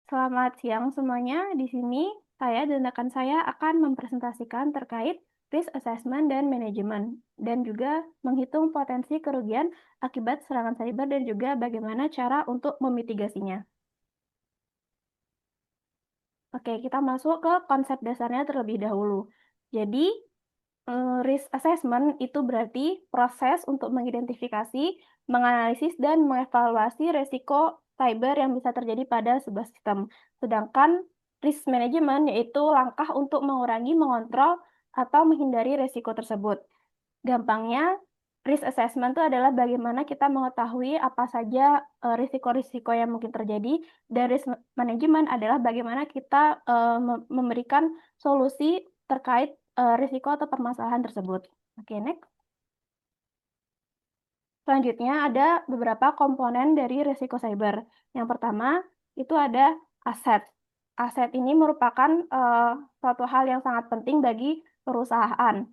Selamat siang semuanya. Di sini saya dan rekan saya akan mempresentasikan terkait risk assessment dan manajemen dan juga menghitung potensi kerugian akibat serangan cyber dan juga bagaimana cara untuk memitigasinya. Oke, kita masuk ke konsep dasarnya terlebih dahulu. Jadi, risk assessment itu berarti proses untuk mengidentifikasi, menganalisis, dan mengevaluasi resiko cyber yang bisa terjadi pada sebuah sistem. Sedangkan risk management yaitu langkah untuk mengurangi, mengontrol, atau menghindari resiko tersebut. Gampangnya, risk assessment itu adalah bagaimana kita mengetahui apa saja, risiko-risiko yang mungkin terjadi, dan risk management adalah bagaimana kita, memberikan solusi terkait, risiko atau permasalahan tersebut. Oke, next. Selanjutnya ada beberapa komponen dari risiko cyber. Yang pertama, itu ada aset. Aset ini merupakan, suatu hal yang sangat penting bagi perusahaan.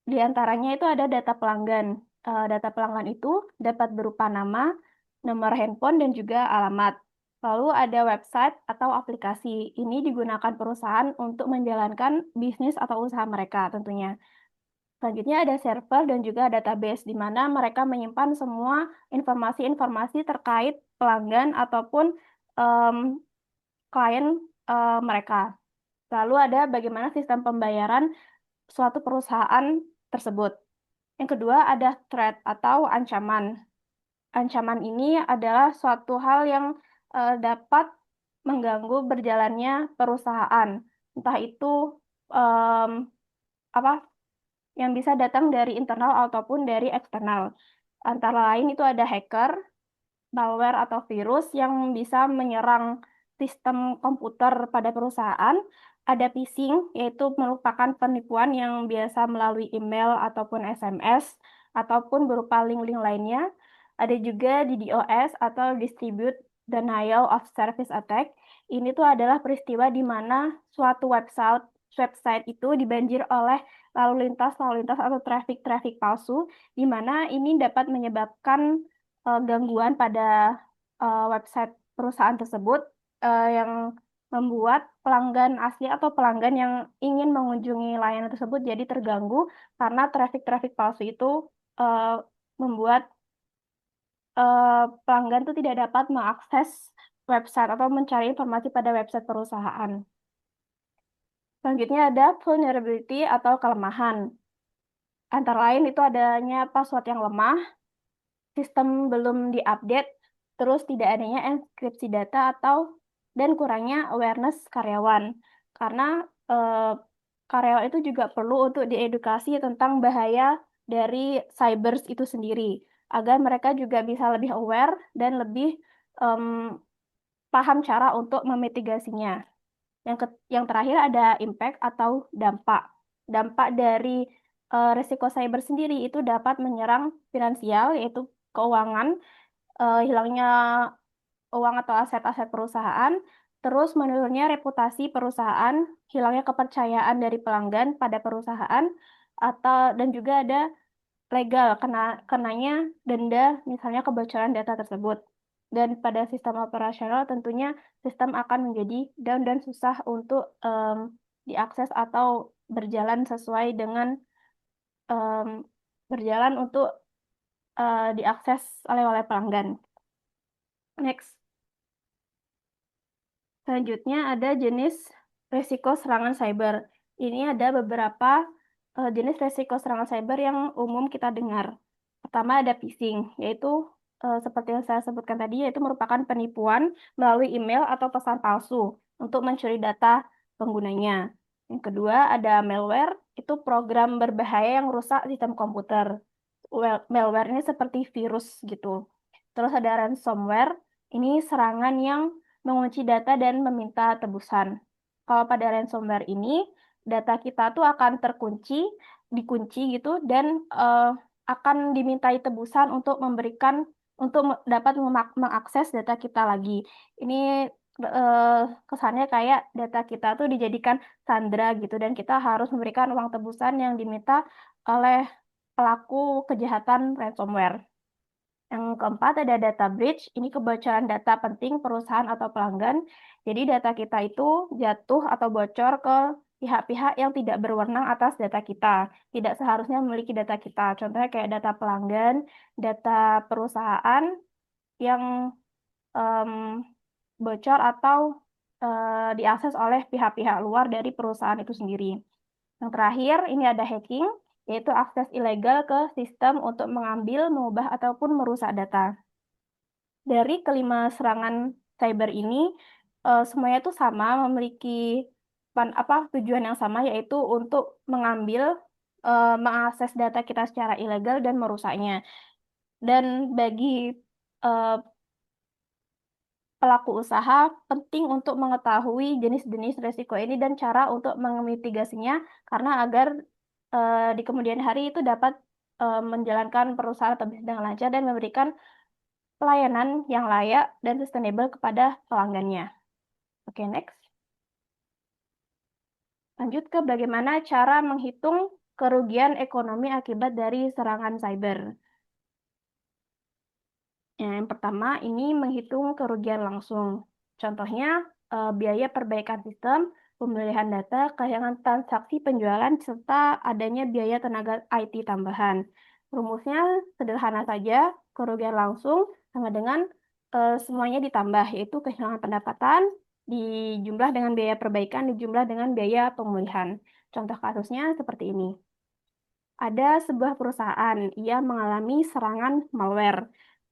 Di antaranya itu ada data pelanggan. Data pelanggan itu dapat berupa nama, nomor handphone, dan juga alamat. Lalu ada website atau aplikasi. Ini digunakan perusahaan untuk menjalankan bisnis atau usaha mereka tentunya. Selanjutnya ada server dan juga database, di mana mereka menyimpan semua informasi-informasi terkait pelanggan ataupun em, klien mereka. Lalu ada bagaimana sistem pembayaran suatu perusahaan tersebut. Yang kedua ada threat atau ancaman. Ancaman ini adalah suatu hal yang dapat mengganggu berjalannya perusahaan. Entah itu em, apa yang bisa datang dari internal ataupun dari eksternal. Antara lain itu ada hacker, malware atau virus yang bisa menyerang sistem komputer pada perusahaan. Ada phishing, yaitu merupakan penipuan yang biasa melalui email ataupun SMS, ataupun berupa link-link lainnya. Ada juga DDoS atau Distribute Denial of Service Attack. Ini tuh adalah peristiwa di mana suatu website itu dibanjir oleh lalu lintas atau traffic palsu, di mana ini dapat menyebabkan gangguan pada website perusahaan tersebut, yang membuat pelanggan asli atau pelanggan yang ingin mengunjungi layanan tersebut jadi terganggu karena traffic palsu itu uh, membuat pelanggan itu tidak dapat mengakses website atau mencari informasi pada website perusahaan. Selanjutnya ada vulnerability atau kelemahan. Antara lain itu adanya password yang lemah, sistem belum diupdate, terus tidak adanya enkripsi data dan kurangnya awareness karyawan. Karena eh, karyawan itu juga perlu untuk diedukasi tentang bahaya dari cyber itu sendiri, agar mereka juga bisa lebih aware dan lebih em, paham cara untuk memitigasinya. Yang terakhir ada impact atau dampak. Dampak dari risiko cyber sendiri itu dapat menyerang finansial, yaitu keuangan, hilangnya uang atau aset-aset perusahaan, terus menurunnya reputasi perusahaan, hilangnya kepercayaan dari pelanggan pada perusahaan, dan juga ada legal, kenanya denda misalnya kebocoran data tersebut. Dan pada sistem operasional tentunya sistem akan menjadi down dan susah untuk diakses atau berjalan sesuai dengan em, berjalan untuk diakses oleh pelanggan. Next. Selanjutnya ada jenis resiko serangan cyber. Ini ada beberapa jenis resiko serangan cyber yang umum kita dengar. Pertama ada phishing, yaitu seperti yang saya sebutkan tadi, yaitu merupakan penipuan melalui email atau pesan palsu untuk mencuri data penggunanya. Yang kedua ada malware, itu program berbahaya yang rusak sistem komputer. Malware ini seperti virus gitu. Terus ada ransomware, ini serangan yang mengunci data dan meminta tebusan. Kalau pada ransomware ini, data kita tuh akan dikunci gitu, dan akan dimintai tebusan untuk dapat mengakses data kita lagi. Ini eh, kesannya kayak data kita tuh dijadikan sandera gitu, dan kita harus memberikan uang tebusan yang diminta oleh pelaku kejahatan ransomware. Yang keempat ada data breach, ini kebocoran data penting perusahaan atau pelanggan. Jadi data kita itu jatuh atau bocor ke pihak-pihak yang tidak berwenang atas data kita. Tidak seharusnya memiliki data kita. Contohnya kayak data pelanggan, data perusahaan yang em, bocor atau diakses oleh pihak-pihak luar dari perusahaan itu sendiri. Yang terakhir, ini ada hacking, yaitu akses ilegal ke sistem untuk mengambil, mengubah, ataupun merusak data. Dari kelima serangan cyber ini, semuanya itu sama, memiliki tujuan yang sama, yaitu untuk mengambil, mengakses data kita secara ilegal dan merusaknya. Dan bagi eh, pelaku usaha penting untuk mengetahui jenis-jenis risiko ini dan cara untuk memitigasinya karena agar di kemudian hari itu dapat menjalankan perusahaan atau bisnis dengan lancar dan memberikan pelayanan yang layak dan sustainable kepada pelanggannya. Oke, next. Lanjut ke bagaimana cara menghitung kerugian ekonomi akibat dari serangan cyber. Yang pertama, ini menghitung kerugian langsung. Contohnya, biaya perbaikan sistem, pemilihan data, kehilangan transaksi penjualan, serta adanya biaya tenaga IT tambahan. Rumusnya sederhana saja, kerugian langsung sama dengan semuanya ditambah, yaitu kehilangan pendapatan, dijumlah dengan biaya perbaikan, dijumlah dengan biaya pemulihan. Contoh kasusnya seperti ini. Ada sebuah perusahaan, ia mengalami serangan malware.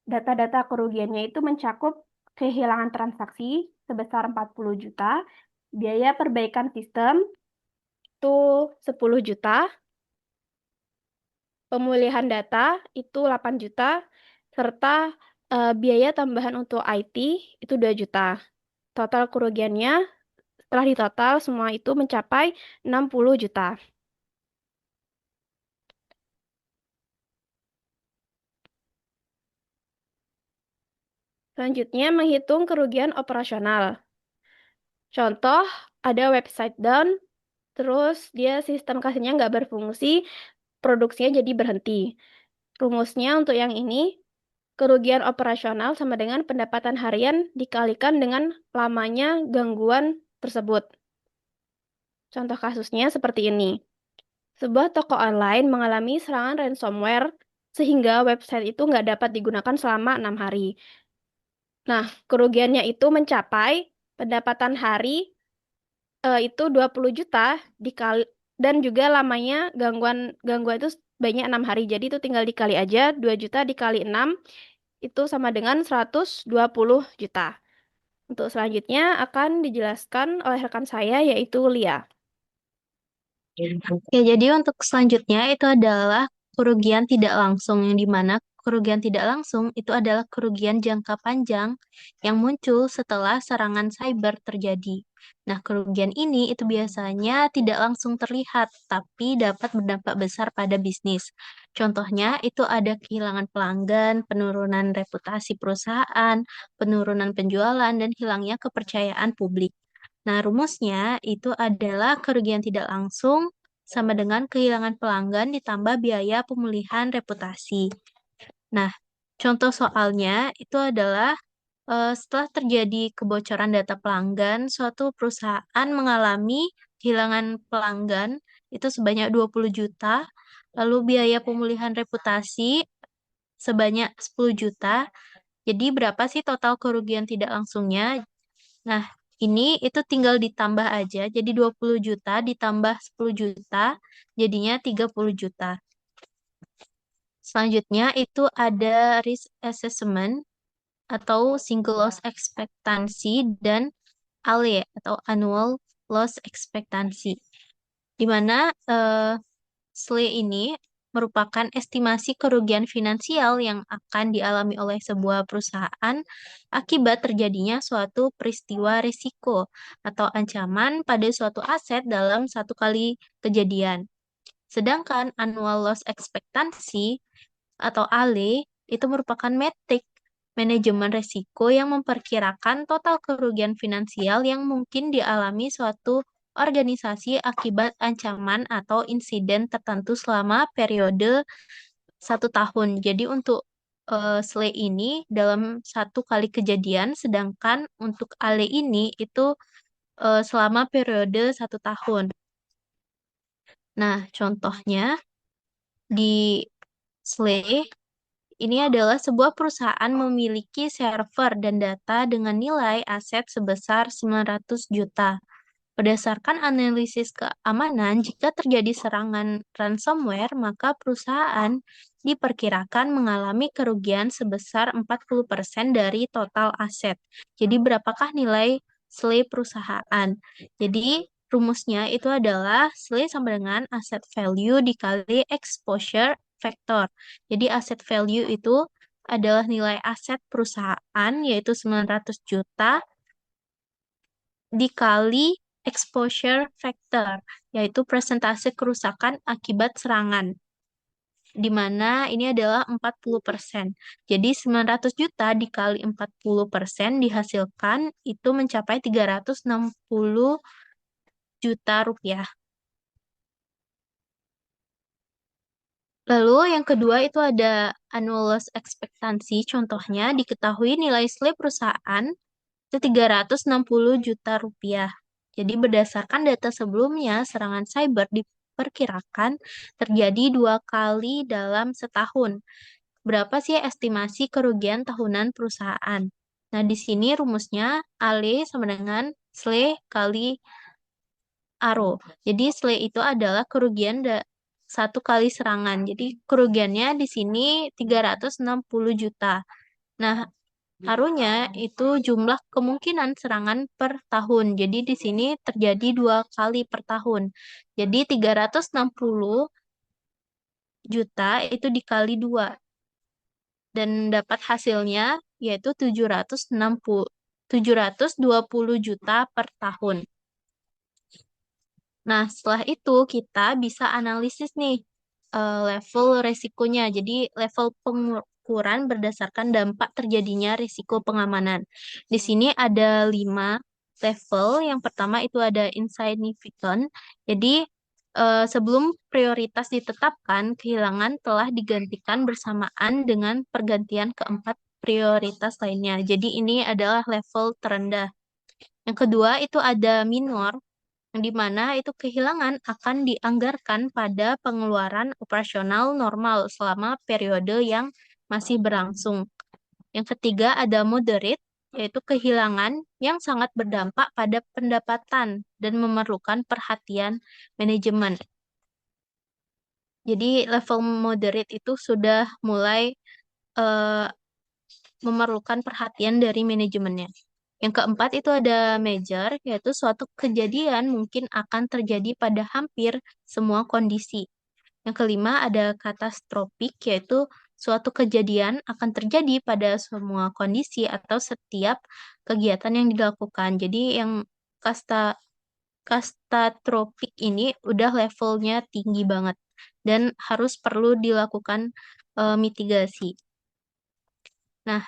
Data-data kerugiannya itu mencakup kehilangan transaksi sebesar 40 juta, biaya perbaikan sistem itu 10 juta, pemulihan data itu 8 juta, serta biaya tambahan untuk IT itu 2 juta. Total kerugiannya setelah ditotal semua itu mencapai 60 juta. Selanjutnya, menghitung kerugian operasional. Contoh, ada website down, terus dia sistem kasirnya nggak berfungsi, produksinya jadi berhenti. Rumusnya untuk yang ini, kerugian operasional sama dengan pendapatan harian dikalikan dengan lamanya gangguan tersebut. Contoh kasusnya seperti ini. Sebuah toko online mengalami serangan ransomware sehingga website itu nggak dapat digunakan selama 6 hari. Nah, kerugiannya itu mencapai pendapatan hari itu 20 juta dikali dan juga lamanya gangguan gangguan itu banyak 6 hari. Jadi itu tinggal dikali aja 2 juta dikali 6 itu sama dengan 120 juta. Untuk selanjutnya akan dijelaskan oleh rekan saya yaitu Lia. Ya, jadi untuk selanjutnya itu adalah kerugian tidak langsung, yang dimana kerugian tidak langsung itu adalah kerugian jangka panjang yang muncul setelah serangan cyber terjadi. Nah, kerugian ini itu biasanya tidak langsung terlihat, tapi dapat berdampak besar pada bisnis. Contohnya itu ada kehilangan pelanggan, penurunan reputasi perusahaan, penurunan penjualan, dan hilangnya kepercayaan publik. Nah, rumusnya itu adalah kerugian tidak langsung sama dengan kehilangan pelanggan ditambah biaya pemulihan reputasi. Nah, contoh soalnya itu adalah setelah terjadi kebocoran data pelanggan, suatu perusahaan mengalami kehilangan pelanggan itu sebanyak 20 juta, lalu biaya pemulihan reputasi sebanyak 10 juta. Jadi berapa sih total kerugian tidak langsungnya? Nah, ini itu tinggal ditambah aja. Jadi 20 juta ditambah 10 juta, jadinya 30 juta. Selanjutnya itu ada risk assessment atau single loss expectancy dan ALE atau annual loss expectancy. Di mana SLE ini merupakan estimasi kerugian finansial yang akan dialami oleh sebuah perusahaan akibat terjadinya suatu peristiwa risiko atau ancaman pada suatu aset dalam satu kali kejadian. Sedangkan annual loss expectancy atau ALE itu merupakan metrik manajemen risiko yang memperkirakan total kerugian finansial yang mungkin dialami suatu organisasi akibat ancaman atau insiden tertentu selama periode 1 tahun. Jadi untuk SLE ini dalam satu kali kejadian, sedangkan untuk ALE ini itu selama periode 1 tahun. Nah, contohnya di SLE ini adalah sebuah perusahaan memiliki server dan data dengan nilai aset sebesar 900 juta. Berdasarkan analisis keamanan, jika terjadi serangan ransomware, maka perusahaan diperkirakan mengalami kerugian sebesar 40% dari total aset. Jadi berapakah nilai SLE perusahaan? Jadi rumusnya itu adalah SLE sama dengan asset value dikali exposure factor. Jadi asset value itu adalah nilai aset perusahaan yaitu 900 juta dikali exposure factor, yaitu persentase kerusakan akibat serangan, di mana ini adalah 40%. Jadi 900 juta dikali 40% dihasilkan itu mencapai 360 juta rupiah. Lalu yang kedua itu ada annual loss expectancy. Contohnya diketahui nilai SLE perusahaan itu 360 juta rupiah. Jadi berdasarkan data sebelumnya, serangan cyber diperkirakan terjadi 2 kali dalam setahun. Berapa sih estimasi kerugian tahunan perusahaan? Nah, di sini rumusnya ALE sama dengan SLE kali ARO. Jadi SLE itu adalah kerugian satu kali serangan. Jadi kerugiannya di sini 360 juta. Nah, Arunya itu jumlah kemungkinan serangan per tahun. Jadi di sini terjadi 2 kali per tahun. Jadi 360 juta itu dikali 2. Dan dapat hasilnya yaitu 720 juta per tahun. Nah, setelah itu kita bisa analisis nih level resikonya. Jadi level pengukuran berdasarkan dampak terjadinya risiko pengamanan. Di sini ada 5 level. Yang pertama itu ada insignificant. Jadi sebelum prioritas ditetapkan, kehilangan telah digantikan bersamaan dengan pergantian keempat prioritas lainnya. Jadi ini adalah level terendah. Yang kedua itu ada minor, yang di mana itu kehilangan akan dianggarkan pada pengeluaran operasional normal selama periode yang masih berlangsung. Yang ketiga ada moderate, yaitu kehilangan yang sangat berdampak pada pendapatan dan memerlukan perhatian manajemen. Jadi level moderate itu sudah mulai eh, memerlukan perhatian dari manajemennya. Yang keempat itu ada major, yaitu suatu kejadian mungkin akan terjadi pada hampir semua kondisi. Yang kelima ada katastropik, yaitu suatu kejadian akan terjadi pada semua kondisi atau setiap kegiatan yang dilakukan. Jadi yang kasta kastatropik ini udah levelnya tinggi banget dan harus perlu dilakukan mitigasi. Nah,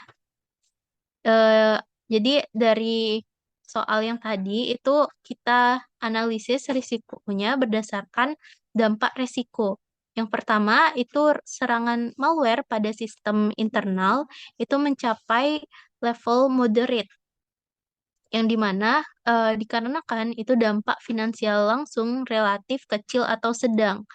Eh, jadi dari soal yang tadi itu kita analisis risikonya berdasarkan dampak risiko. Yang pertama itu serangan malware pada sistem internal itu mencapai level moderate, yang dimana dikarenakan itu dampak finansial langsung relatif kecil atau sedang.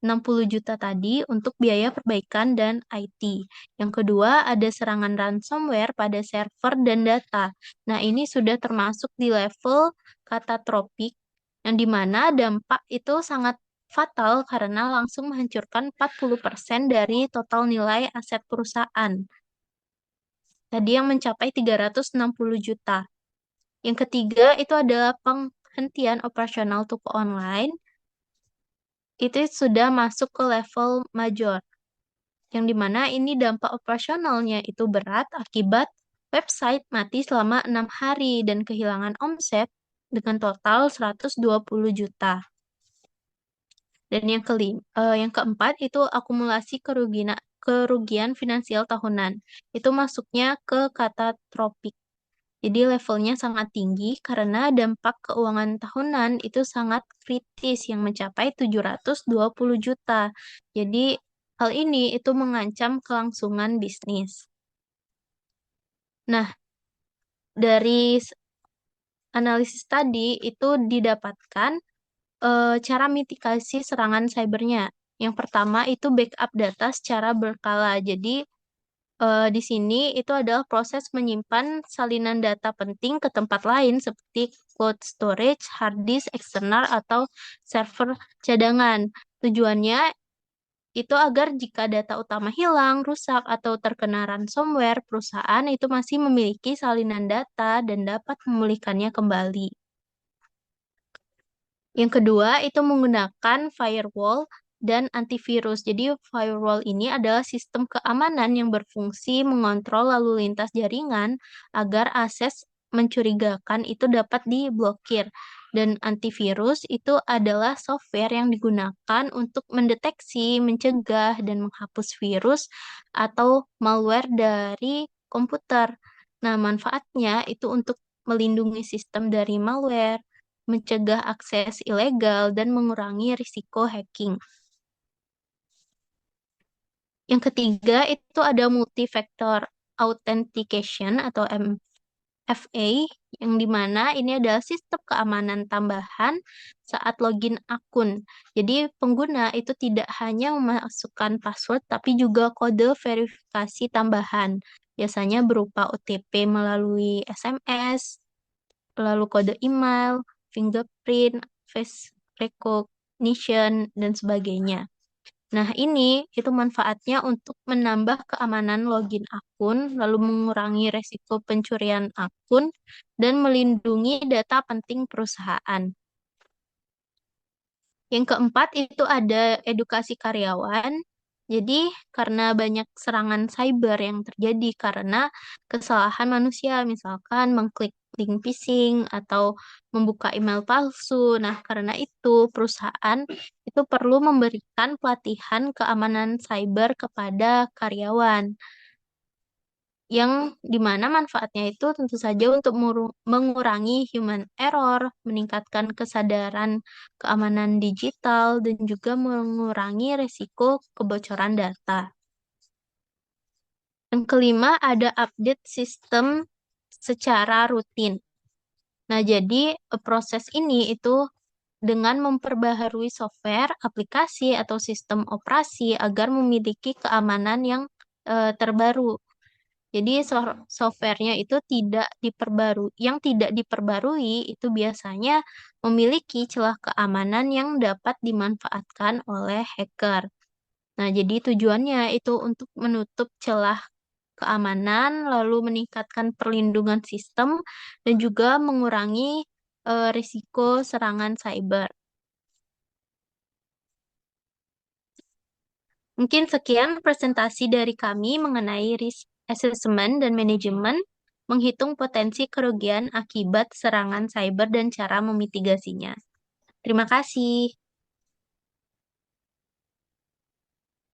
60 juta tadi untuk biaya perbaikan dan IT. Yang kedua, ada serangan ransomware pada server dan data. Nah, ini sudah termasuk di level katatropik, yang dimana dampak itu sangat fatal karena langsung menghancurkan 40% dari total nilai aset perusahaan. Tadi yang mencapai 360 juta. Yang ketiga, itu adalah penghentian operasional toko online. Itu sudah masuk ke level major, yang dimana ini dampak operasionalnya itu berat akibat website mati selama 6 hari dan kehilangan omset dengan total 120 juta. Dan yang keempat itu akumulasi kerugian finansial tahunan. Itu masuknya ke katatropik. Jadi levelnya sangat tinggi karena dampak keuangan tahunan itu sangat kritis yang mencapai 720 juta. Jadi Hal ini itu mengancam kelangsungan bisnis. Nah, dari analisis tadi itu didapatkan cara mitigasi serangan cybernya. Yang pertama itu backup data secara berkala. Jadi di sini itu adalah proses menyimpan salinan data penting ke tempat lain seperti cloud storage, hard disk eksternal, atau server cadangan. Tujuannya itu agar jika data utama hilang, rusak, atau terkena ransomware, perusahaan itu masih memiliki salinan data dan dapat memulihkannya kembali. Yang kedua itu menggunakan firewall dan antivirus. Jadi firewall ini adalah sistem keamanan yang berfungsi mengontrol lalu lintas jaringan agar akses mencurigakan itu dapat diblokir. Dan antivirus itu adalah software yang digunakan untuk mendeteksi, mencegah, dan menghapus virus atau malware dari komputer. Nah, manfaatnya itu untuk melindungi sistem dari malware, mencegah akses ilegal, dan mengurangi risiko hacking. Yang ketiga itu ada multi-factor authentication atau MFA, yang dimana ini adalah sistem keamanan tambahan saat login akun. Jadi pengguna itu tidak hanya memasukkan password, tapi juga kode verifikasi tambahan. Biasanya berupa OTP melalui SMS, lalu kode email, fingerprint, face recognition, dan sebagainya. Nah, ini itu manfaatnya untuk menambah keamanan login akun, lalu mengurangi resiko pencurian akun, dan melindungi data penting perusahaan. Yang keempat itu ada edukasi karyawan. Jadi, karena banyak serangan cyber yang terjadi karena kesalahan manusia, misalkan mengklik link phishing atau membuka email palsu. Nah, karena itu perusahaan itu perlu memberikan pelatihan keamanan cyber kepada karyawan yang dimana manfaatnya itu tentu saja untuk mengurangi human error, meningkatkan kesadaran keamanan digital, dan juga mengurangi risiko kebocoran data. Yang kelima, ada update sistem secara rutin. Nah, jadi proses ini itu dengan memperbaharui software, aplikasi, atau sistem operasi agar memiliki keamanan yang terbaru. Jadi softwarenya itu tidak diperbarui, yang tidak diperbarui itu biasanya memiliki celah keamanan yang dapat dimanfaatkan oleh hacker. Nah, jadi tujuannya itu untuk menutup celah keamanan, lalu meningkatkan perlindungan sistem, dan juga mengurangi risiko serangan cyber. Mungkin sekian presentasi dari kami mengenai risk assessment dan manajemen, menghitung potensi kerugian akibat serangan cyber dan cara memitigasinya. Terima kasih.